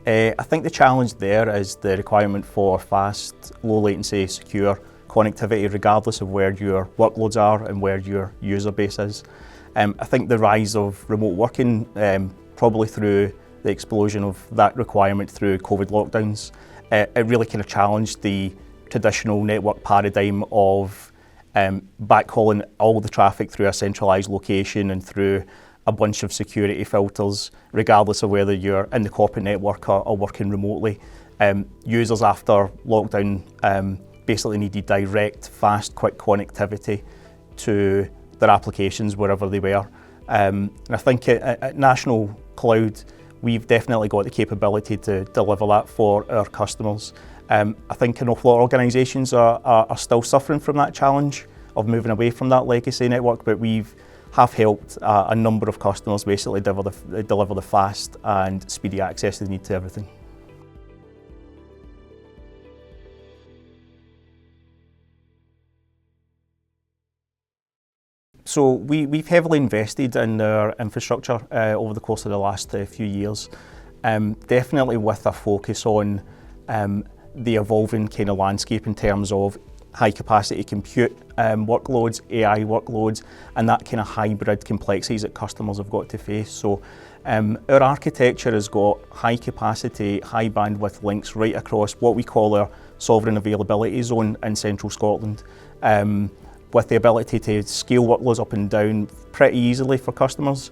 I think the challenge there is the requirement for fast, low latency, secure connectivity regardless of where your workloads are and where your user base is. I think the rise of remote working, probably through the explosion of that requirement through COVID lockdowns, it really kind of challenged the traditional network paradigm of backhauling all the traffic through a centralised location and through a bunch of security filters, regardless of whether you're in the corporate network or working remotely. Users after lockdown basically needed direct, fast, quick connectivity to their applications wherever they were. And I think at National Cloud, we've definitely got the capability to deliver that for our customers. I think an awful lot of organisations are still suffering from that challenge of moving away from that legacy network, but we have helped a number of customers basically deliver the fast and speedy access they need to everything. So we've heavily invested in our infrastructure over the course of the last few years, definitely with a focus on the evolving kind of landscape in terms of high capacity compute workloads, AI workloads, and that kind of hybrid complexities that customers have got to face. So our architecture has got high capacity, high bandwidth links right across what we call our sovereign availability zone in central Scotland, with the ability to scale workloads up and down pretty easily for customers.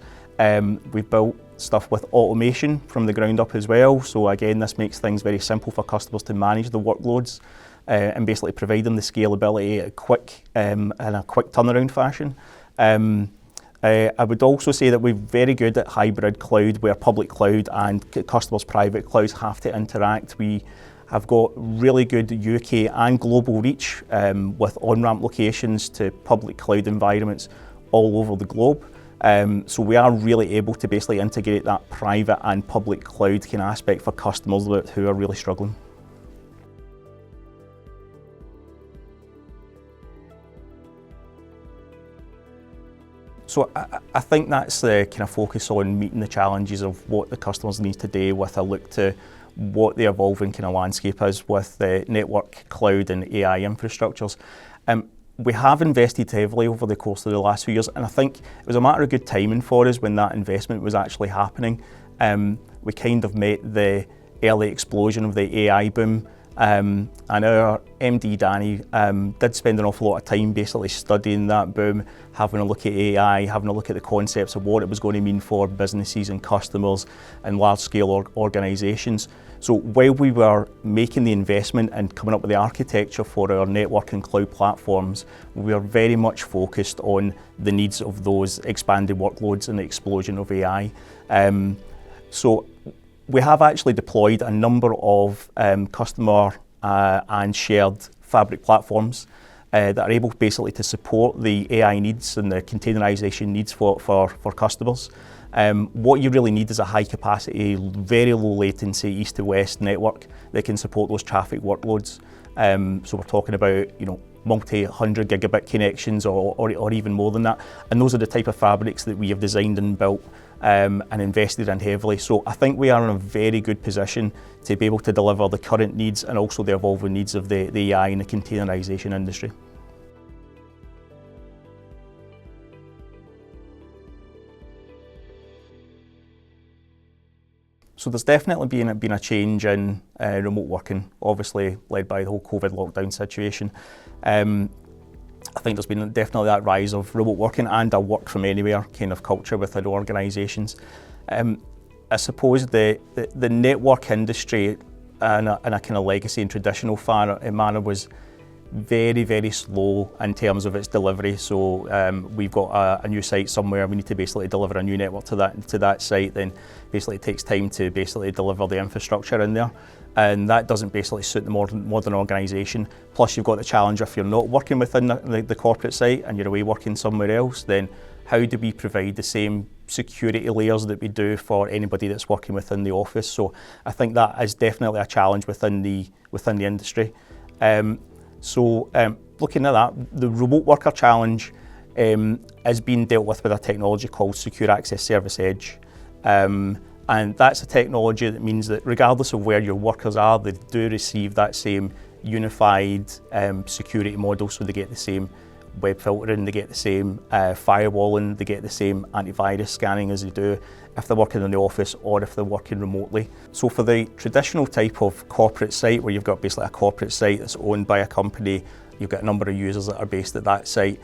We've built stuff with automation from the ground up as well. So again, this makes things very simple for customers to manage the workloads and basically provide them the scalability in a quick turnaround fashion. I would also say that we're very good at hybrid cloud, where public cloud and customers' private clouds have to interact. We have got really good UK and global reach with on-ramp locations to public cloud environments all over the globe. So we are really able to basically integrate that private and public cloud kind of aspect for customers who are really struggling. So I think that's the kind of focus on meeting the challenges of what the customers need today with a look to what the evolving kind of landscape is with the network, cloud and AI infrastructures. We have invested heavily over the course of the last few years, and I think it was a matter of good timing for us when that investment was actually happening. We kind of met the early explosion of the AI boom, and our MD Danny did spend an awful lot of time basically studying that boom, having a look at AI, having a look at the concepts of what it was going to mean for businesses and customers and large-scale organisations. So while we were making the investment and coming up with the architecture for our network and cloud platforms, we were very much focused on the needs of those expanded workloads and the explosion of AI. So we have actually deployed a number of customer and shared fabric platforms that are able basically to support the AI needs and the containerization needs for customers. What you really need is a high capacity, very low latency east to west network that can support those traffic workloads. So we're talking about, multi-100 gigabit connections or even more than that. And those are the type of fabrics that we have designed and built and invested in heavily. So I think we are in a very good position to be able to deliver the current needs and also the evolving needs of the AI and the containerization industry. So there's definitely been a change in remote working, obviously led by the whole COVID lockdown situation. I think there's been definitely that rise of remote working and a work from anywhere kind of culture within organisations. I suppose the network industry in a kind of legacy and traditional manner was very, very slow in terms of its delivery. So we've got a new site somewhere, we need to basically deliver a new network to that site, then basically it takes time to basically deliver the infrastructure in there. And that doesn't basically suit the modern organisation. Plus you've got the challenge if you're not working within the corporate site and you're away working somewhere else, then how do we provide the same security layers that we do for anybody that's working within the office? So I think that is definitely a challenge within the industry. So looking at that, the remote worker challenge is being dealt with a technology called Secure Access Service Edge. And that's a technology that means that regardless of where your workers are, they do receive that same unified security model, so they get the same web filtering, they get the same firewalling, they get the same antivirus scanning as they do if they're working in the office or if they're working remotely. So for the traditional type of corporate site, where you've got basically a corporate site that's owned by a company, you've got a number of users that are based at that site,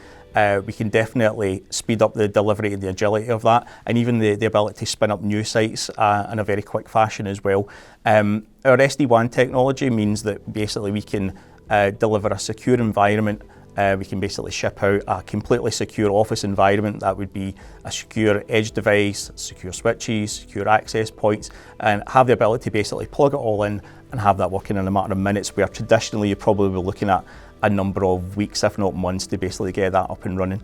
we can definitely speed up the delivery and the agility of that, and even the ability to spin up new sites in a very quick fashion as well. Our SD-WAN technology means that basically we can deliver a secure environment. We can basically ship out a completely secure office environment that would be a secure edge device, secure switches, secure access points, and have the ability to basically plug it all in and have that working in a matter of minutes, where traditionally you're probably looking at a number of weeks, if not months, to basically get that up and running.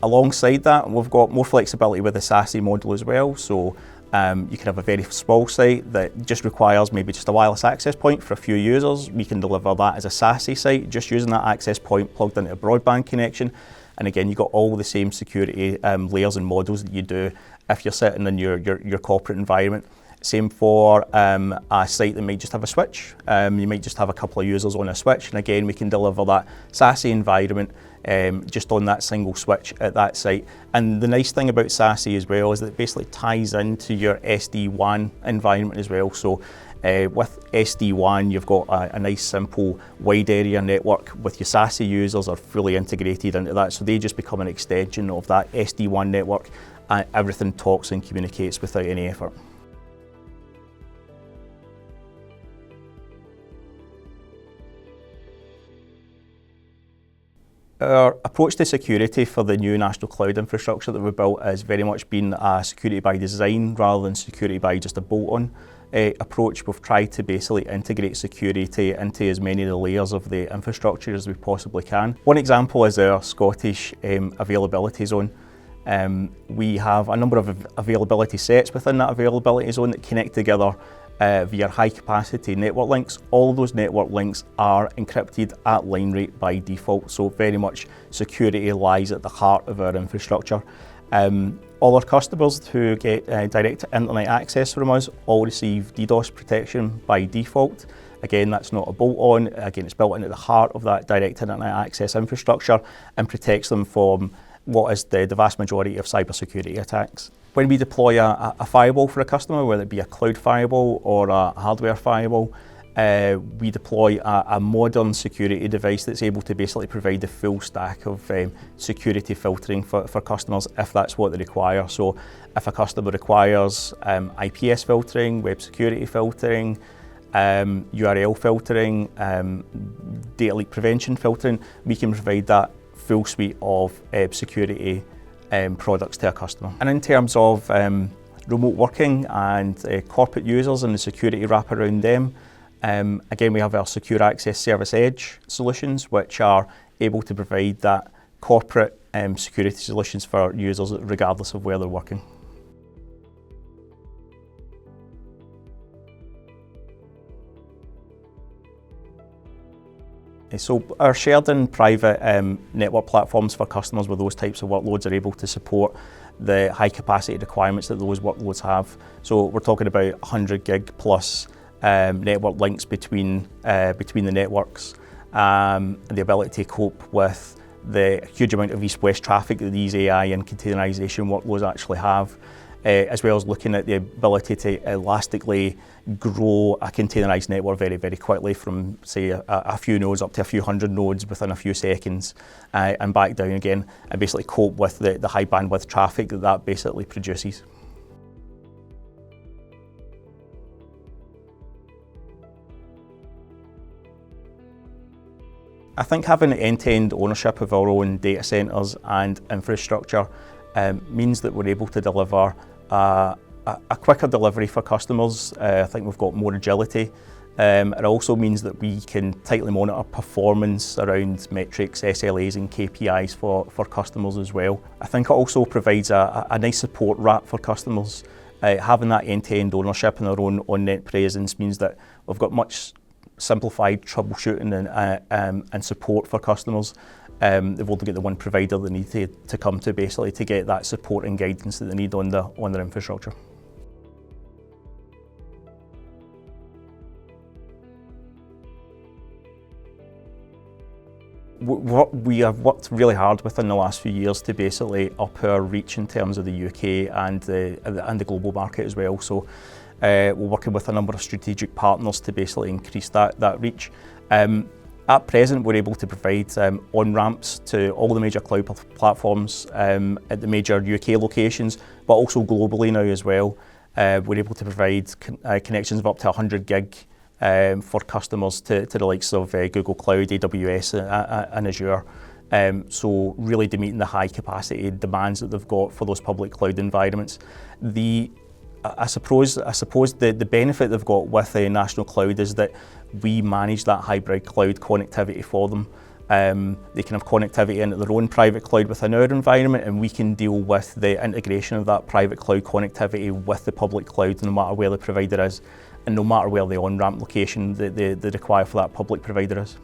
Alongside that, we've got more flexibility with the SASE model as well. So you can have a very small site that just requires maybe just a wireless access point for a few users. We can deliver that as a SASE site, just using that access point plugged into a broadband connection. And again, you've got all the same security layers and models that you do if you're sitting in your corporate environment. Same for a site that might just have a switch. You might just have a couple of users on a switch, and again, we can deliver that SASE environment just on that single switch at that site. And the nice thing about SASE as well is that it basically ties into your SD-WAN environment as well. So with SD-WAN, you've got a nice simple wide area network with your SASE users are fully integrated into that, so they just become an extension of that SD-WAN network, and everything talks and communicates without any effort. Our approach to security for the new national cloud infrastructure that we built has very much been a security by design rather than security by just a bolt-on approach. We've tried to basically integrate security into as many of the layers of the infrastructure as we possibly can. One example is our Scottish availability zone. We have a number of availability sets within that availability zone that connect together via high-capacity network links. All those network links are encrypted at line rate by default, so very much security lies at the heart of our infrastructure. All our customers who get direct internet access from us all receive DDoS protection by default. Again, that's not a bolt-on. Again, it's built into the heart of that direct internet access infrastructure and protects them from what is the vast majority of cybersecurity attacks. When we deploy a firewall for a customer, whether it be a cloud firewall or a hardware firewall, we deploy a modern security device that's able to basically provide the full stack of security filtering for customers if that's what they require. So if a customer requires IPS filtering, web security filtering, URL filtering, data leak prevention filtering, we can provide that full suite of security products to a customer. And in terms of remote working and corporate users and the security wrap around them, again, we have our Secure Access Service Edge solutions, which are able to provide that corporate security solutions for users regardless of where they're working. So our shared and private network platforms for customers with those types of workloads are able to support the high capacity requirements that those workloads have. So we're talking about 100 gig plus network links between the networks, and the ability to cope with the huge amount of east-west traffic that these AI and containerization workloads actually have, as well as looking at the ability to elastically grow a containerized network very, very quickly from, say, a few nodes up to a few hundred nodes within a few seconds, and back down again, and basically cope with the high bandwidth traffic that basically produces. I think having end-to-end ownership of our own data centres and infrastructure means that we're able to deliver a quicker delivery for customers. I think we've got more agility. It also means that we can tightly monitor performance around metrics, SLAs and KPIs for customers as well. I think it also provides a nice support wrap for customers. Having that end-to-end ownership and our own on-net presence means that we've got much simplified troubleshooting and support for customers. They've able to get the one provider they need to come to basically to get that support and guidance that they need on their infrastructure. we have worked really hard within the last few years to basically up our reach in terms of the UK and the global market as well. So we're working with a number of strategic partners to basically increase that reach. At present, we're able to provide on-ramps to all the major cloud platforms at the major UK locations, but also globally now as well. We're able to provide connections of up to 100 gig for customers to the likes of Google Cloud, AWS and Azure. So really to meet the high capacity demands that they've got for those public cloud environments. I suppose the benefit they've got with the national cloud is that we manage that hybrid cloud connectivity for them. They can have connectivity into their own private cloud within our environment, and we can deal with the integration of that private cloud connectivity with the public cloud no matter where the provider is and no matter where the on-ramp location that they require for that public provider is.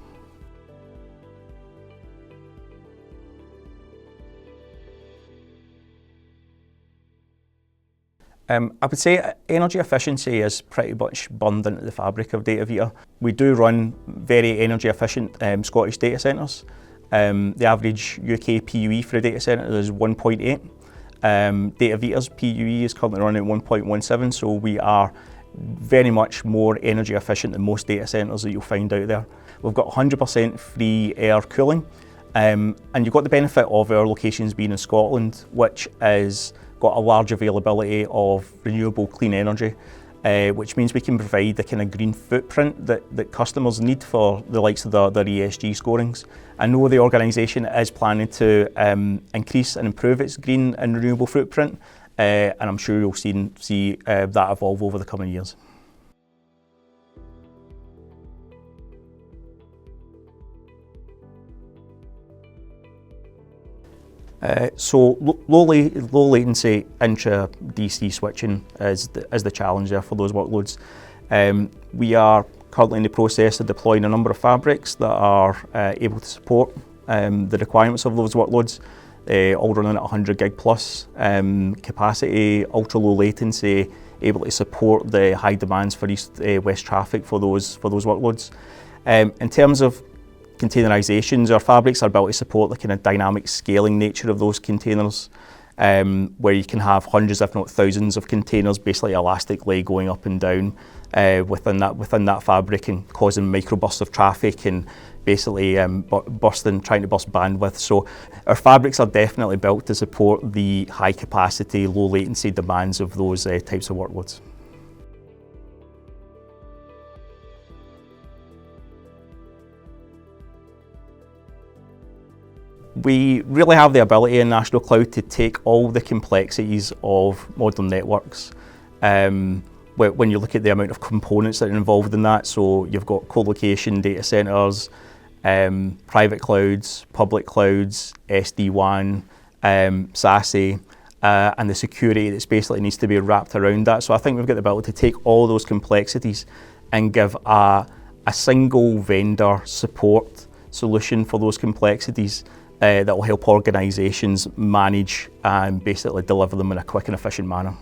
I would say energy efficiency is pretty much burned into the fabric of DataVita. We do run very energy efficient Scottish data centres. The average UK PUE for a data centre is 1.8. DataVita's PUE is currently running at 1.17, so we are very much more energy efficient than most data centres that you'll find out there. We've got 100% free air cooling, and you've got the benefit of our locations being in Scotland, which is got a large availability of renewable clean energy, which means we can provide the kind of green footprint that customers need for the likes of their ESG scorings. I know the organisation is planning to increase and improve its green and renewable footprint, and I'm sure you'll see that evolve over the coming years. So low latency intra-DC switching is the challenge there for those workloads. We are currently in the process of deploying a number of fabrics that are able to support the requirements of those workloads, all running at 100 gig plus capacity, ultra low latency, able to support the high demands for east-west traffic for those workloads. In terms of containerizations, our fabrics are built to support the kind of dynamic scaling nature of those containers, where you can have hundreds, if not thousands, of containers basically elastically going up and down within that fabric and causing microbursts of traffic and basically trying to burst bandwidth. So our fabrics are definitely built to support the high capacity, low latency demands of those types of workloads. We really have the ability in National Cloud to take all the complexities of modern networks. When you look at the amount of components that are involved in that, so you've got co-location data centres, private clouds, public clouds, SD-WAN, SASE, and the security that basically needs to be wrapped around that. So I think we've got the ability to take all those complexities and give a single vendor support solution for those complexities that will help organisations manage and basically deliver them in a quick and efficient manner.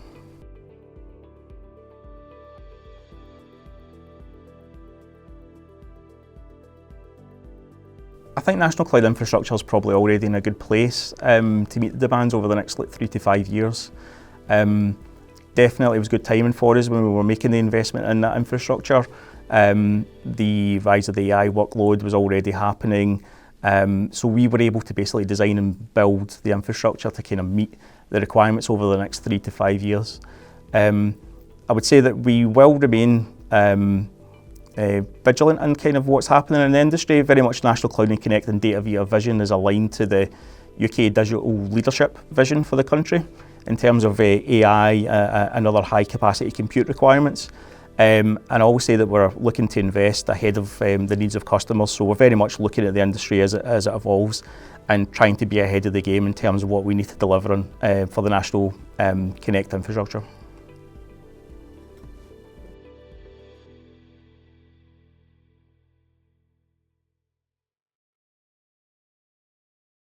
I think National Cloud Infrastructure is probably already in a good place to meet the demands over the next 3 to 5 years. Definitely it was good timing for us when we were making the investment in that infrastructure. The rise of the AI workload was already happening. So we were able to basically design and build the infrastructure to kind of meet the requirements over the next 3 to 5 years. I would say that we will remain vigilant in kind of what's happening in the industry. Very much National Cloud and Connect and DataVita vision is aligned to the UK digital leadership vision for the country in terms of AI and other high capacity compute requirements. And I always say that we're looking to invest ahead of the needs of customers, so we're very much looking at the industry as it evolves and trying to be ahead of the game in terms of what we need to deliver on for the National Connect infrastructure.